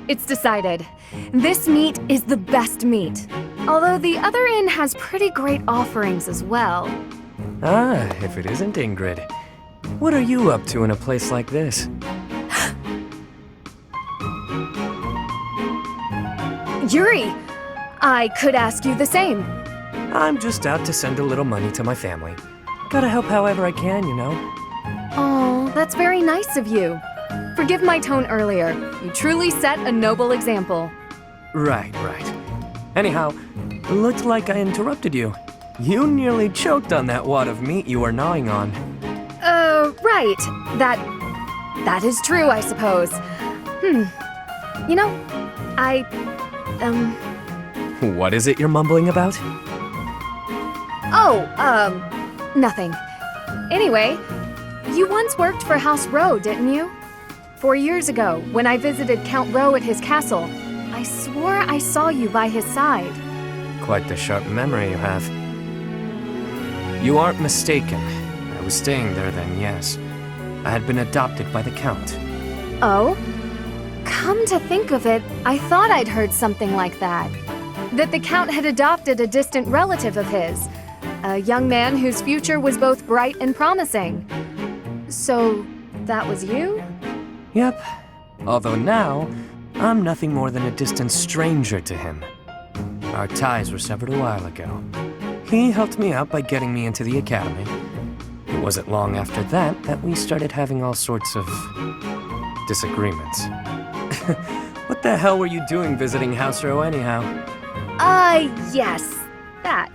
It's decided. This meat is the best meat. Although the other inn has pretty great offerings as well. Ah, if it isn't Ingrid. What are you up to in a place like this? Yuri, I could ask you the same. I'm just out to send a little money to my family. Gotta help however I can, you know? Oh, that's very nice of you. Forgive my tone earlier. You truly set a noble example. Right. Anyhow, looked like I interrupted you. You nearly choked on that wad of meat you were gnawing on. Right. That is true, I suppose. You know, What is it you're mumbling about? Nothing. Anyway, you once worked for House Rowe, didn't you? 4 years ago, when I visited Count Rowe at his castle, I swore I saw you by his side. Quite the sharp memory you have. You aren't mistaken. I was staying there then, yes. I had been adopted by the Count. Oh? Come to think of it, I thought I'd heard something like that. That the Count had adopted a distant relative of his. A young man whose future was both bright and promising. So, that was you? Yep. Although now, I'm nothing more than a distant stranger to him. Our ties were severed a while ago. He helped me out by getting me into the academy. It wasn't long after that that we started having all sorts of disagreements. What the hell were you doing visiting House Rowe anyhow? Yes. That.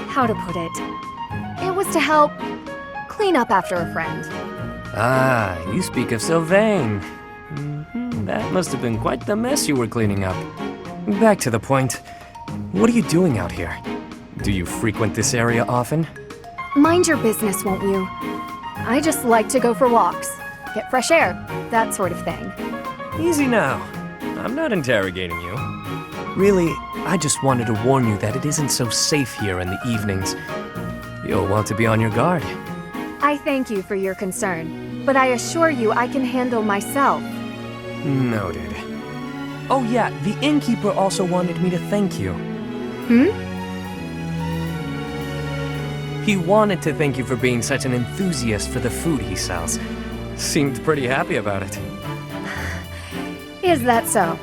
How to put it? It was to help clean up after a friend. Ah, you speak of Sylvain. That must have been quite the mess you were cleaning up. Back to the point. What are you doing out here? Do you frequent this area often? Mind your business, won't you? I just like to go for walks, get fresh air, that sort of thing. Easy now. I'm not interrogating you. Really, I just wanted to warn you that it isn't so safe here in the evenings. You'll want to be on your guard. I thank you for your concern, but I assure you I can handle myself. Noted. Oh yeah, the innkeeper also wanted me to thank you. He wanted to thank you for being such an enthusiast for the food he sells. Seemed pretty happy about it. Is that so?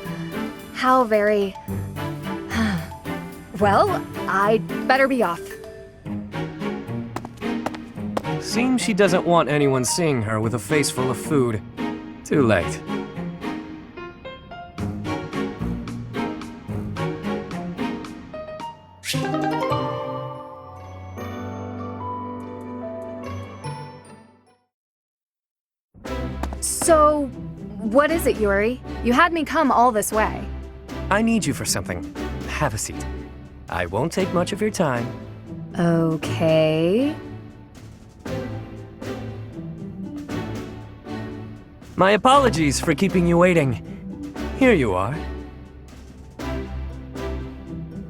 How very... Well, I'd better be off. Seems she doesn't want anyone seeing her with a face full of food. Too late. So, what is it, Yuri? You had me come all this way. I need you for something. Have a seat. I won't take much of your time. Okay. My apologies for keeping you waiting. Here you are.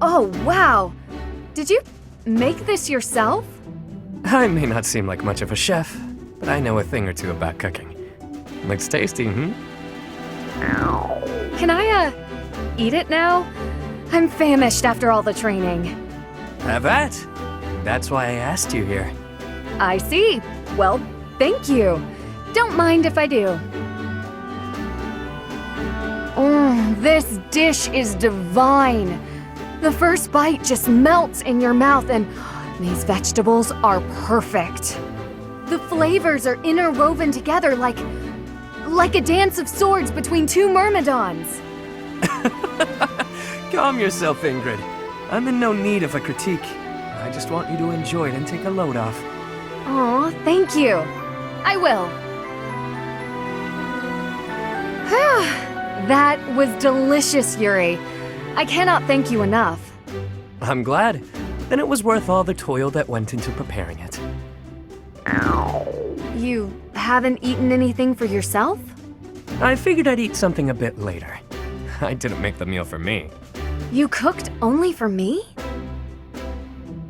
Oh, wow! Did you make this yourself? I may not seem like much of a chef, but I know a thing or two about cooking. Looks tasty, Can I, eat it now? I'm famished after all the training. Have at. That's why I asked you here. I see. Well, thank you. Don't mind if I do. This dish is divine. The first bite just melts in your mouth, and these vegetables are perfect. The flavors are interwoven together like a dance of swords between two myrmidons. Calm yourself, Ingrid. I'm in no need of a critique. I just want you to enjoy it and take a load off. Aw, thank you. I will. That was delicious, Yuri. I cannot thank you enough. I'm glad. Then it was worth all the toil that went into preparing it. You haven't eaten anything for yourself? I figured I'd eat something a bit later. I didn't make the meal for me. You cooked only for me?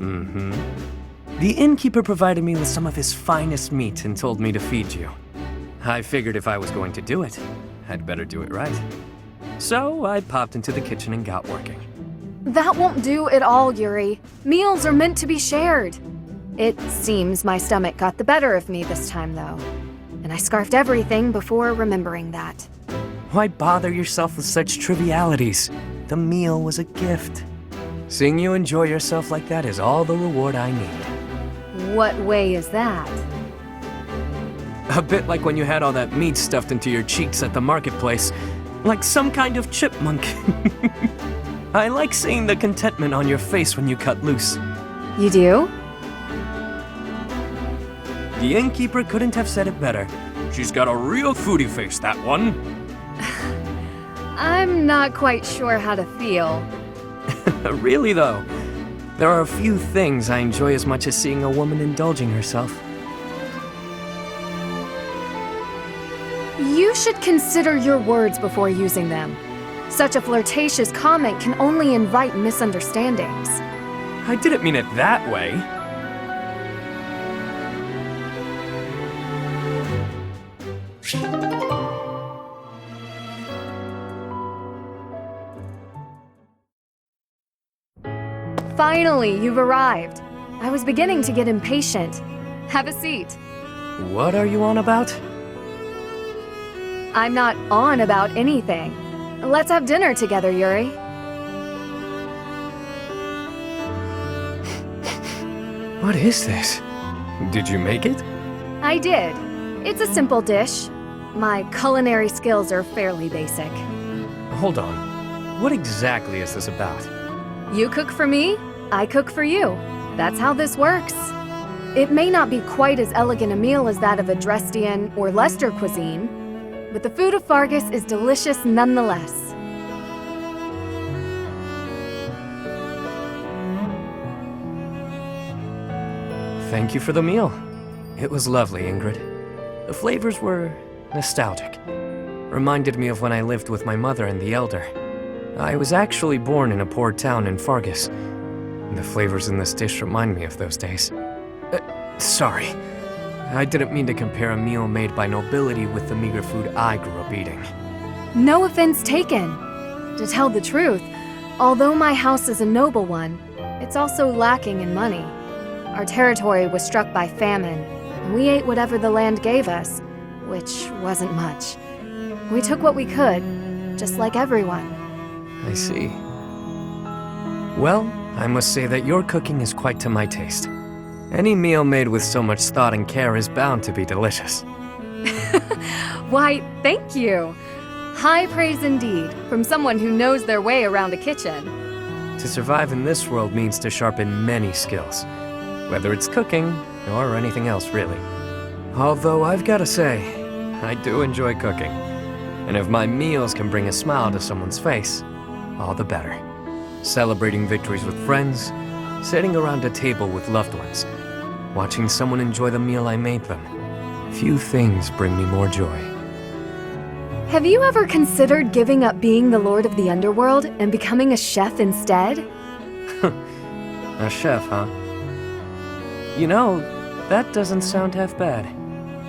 The innkeeper provided me with some of his finest meat and told me to feed you. I figured if I was going to do it, I'd better do it right. So I popped into the kitchen and got working. That won't do at all, Yuri. Meals are meant to be shared. It seems my stomach got the better of me this time, though. And I scarfed everything before remembering that. Why bother yourself with such trivialities? The meal was a gift. Seeing you enjoy yourself like that is all the reward I need. What way is that? A bit like when you had all that meat stuffed into your cheeks at the marketplace, like some kind of chipmunk. I like seeing the contentment on your face when you cut loose. You do? The innkeeper couldn't have said it better. She's got a real foodie face, that one. I'm not quite sure how to feel. Really, though, there are a few things I enjoy as much as seeing a woman indulging herself. You should consider your words before using them. Such a flirtatious comment can only invite misunderstandings. I didn't mean it that way. Finally, you've arrived. I was beginning to get impatient. Have a seat. What are you on about? I'm not on about anything. Let's have dinner together, Yuri. What is this? Did you make it? I did. It's a simple dish. My culinary skills are fairly basic. Hold on. What exactly is this about? You cook for me, I cook for you. That's how this works. It may not be quite as elegant a meal as that of a Dresdian or Leicester cuisine, but the food of Fargus is delicious nonetheless. Thank you for the meal. It was lovely, Ingrid. The flavors were nostalgic. Reminded me of when I lived with my mother and the elder. I was actually born in a poor town in Fargus. The flavors in this dish remind me of those days. Sorry. I didn't mean to compare a meal made by nobility with the meager food I grew up eating. No offense taken. To tell the truth, although my house is a noble one, it's also lacking in money. Our territory was struck by famine, and we ate whatever the land gave us, which wasn't much. We took what we could, just like everyone. I see. Well, I must say that your cooking is quite to my taste. Any meal made with so much thought and care is bound to be delicious. Why, thank you. High praise indeed, from someone who knows their way around a kitchen. To survive in this world means to sharpen many skills, whether it's cooking or anything else, really. Although I've got to say, I do enjoy cooking. And if my meals can bring a smile to someone's face, all the better. Celebrating victories with friends, sitting around a table with loved ones, watching someone enjoy the meal I made them. Few things bring me more joy. Have you ever considered giving up being the Lord of the Underworld and becoming a chef instead? A chef, huh? You know, that doesn't sound half bad.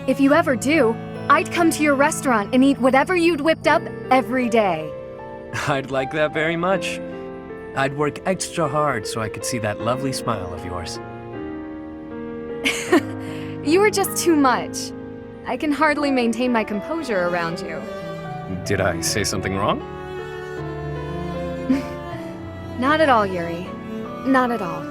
If you ever do, I'd come to your restaurant and eat whatever you'd whipped up every day. I'd like that very much. I'd work extra hard so I could see that lovely smile of yours. You are just too much. I can hardly maintain my composure around you. Did I say something wrong? Not at all, Yuri. Not at all.